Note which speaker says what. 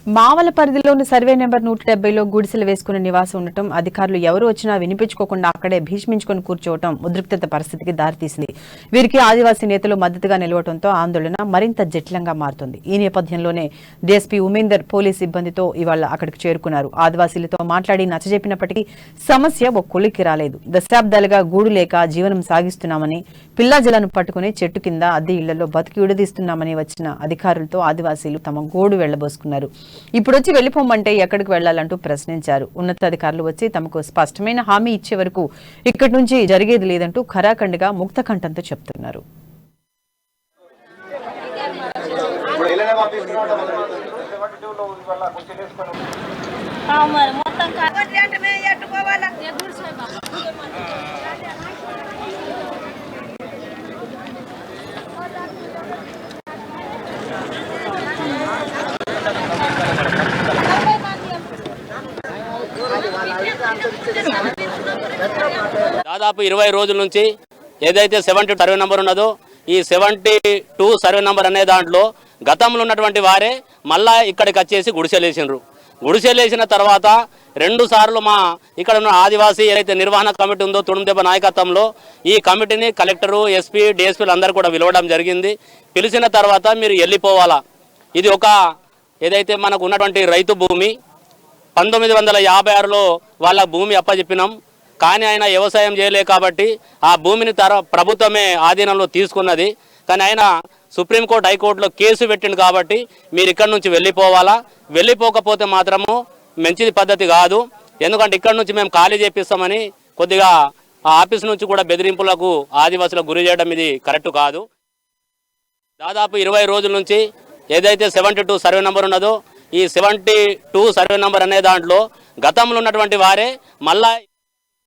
Speaker 1: మావల పరిధిలోని survey number 170లో గుడిసెలు వేసుకుని నివాసం ఉండటం, అధికారులు ఎవరు వచ్చినా వినిపించుకోకుండా అక్కడే భీష్మించుకుని కూర్చోవటం ఉద్రిక్తత పరిస్థితికి దారితీసింది. వీరికి ఆదివాసీ నేతలు మద్దతుగా నిలవడంతో ఆందోళన మరింత జటిలంగా మారుతుంది. ఈ నేపథ్యంలోనే డీఎస్పీ ఉమేందర్ పోలీస్ సిబ్బందితో ఇవాళ అక్కడికి చేరుకున్నారు. ఆదివాసీలతో మాట్లాడి నచ్చజెప్పినప్పటికీ సమస్య ఒక కొలిక్కి రాలేదు. దశాబ్దాలుగా గూడు లేక జీవనం సాగిస్తున్నామని, పిల్లాజలను పట్టుకుని చెట్టు కింద అద్దె ఇళ్లలో బతికి విడదీస్తున్నామని వచ్చిన అధికారులతో ఆదివాసీలు తమ గోడు వెళ్లబోసుకున్నారు. ఇప్పుడొచ్చి వెళ్లిపోమంటే ఎక్కడికి వెళ్లాలంటూ ప్రశ్నించారు. ఉన్నతాధికారులు వచ్చి తమకు స్పష్టమైన హామీ ఇచ్చే వరకు ఇక్కడి నుంచి జరిగేది లేదంటూ ఖరాఖండిగా ముక్త కంఠంతో చెప్తున్నారు.
Speaker 2: దాదాపు 20 రోజుల నుంచి ఏదైతే 72 సర్వే నంబర్ ఉన్నదో ఈ 72 సర్వే నంబర్ అనే దాంట్లో గతంలో ఉన్నటువంటి వారే మళ్ళా ఇక్కడికి వచ్చేసి గుడిసెలేసినారు. గుడిసెలేసిన తర్వాత 2 సార్లు మా ఇక్కడ ఉన్న ఆదివాసీ ఏదైతే నిర్వహణ కమిటీ ఉందో తుడుందెబ్బ నాయకత్వంలో ఈ కమిటీని కలెక్టరు, ఎస్పీ, డిఎస్పీలు అందరూ కూడా పిలవడం జరిగింది. పిలిచిన తర్వాత మీరు వెళ్ళిపోవాలా, ఇది ఒక ఏదైతే మనకు ఉన్నటువంటి రైతు భూమి 1956లో వాళ్ళ భూమి అప్పచెప్పినాం. కానీ ఆయన వ్యవసాయం చేయలే కాబట్టి ఆ భూమిని ప్రభుత్వమే ఆధీనంలో తీసుకున్నది. కానీ ఆయన సుప్రీంకోర్టు, హైకోర్టులో కేసు పెట్టింది కాబట్టి మీరు ఇక్కడి నుంచి వెళ్ళిపోవాలా, వెళ్ళిపోకపోతే మాత్రము మంచిది పద్ధతి కాదు. ఎందుకంటే ఇక్కడ నుంచి మేము ఖాళీ చేపిస్తామని కొద్దిగా ఆ ఆఫీస్ నుంచి కూడా బెదిరింపులకు ఆదివాసులకు గురి చేయడం ఇది కరెక్ట్ కాదు. దాదాపు 20 రోజుల నుంచి ఏదైతే 72 సర్వే నంబర్ ఉన్నదో ఈ 72 సర్వే నంబర్ అనే దాంట్లో గతంలో ఉన్నటువంటి వారే మళ్ళా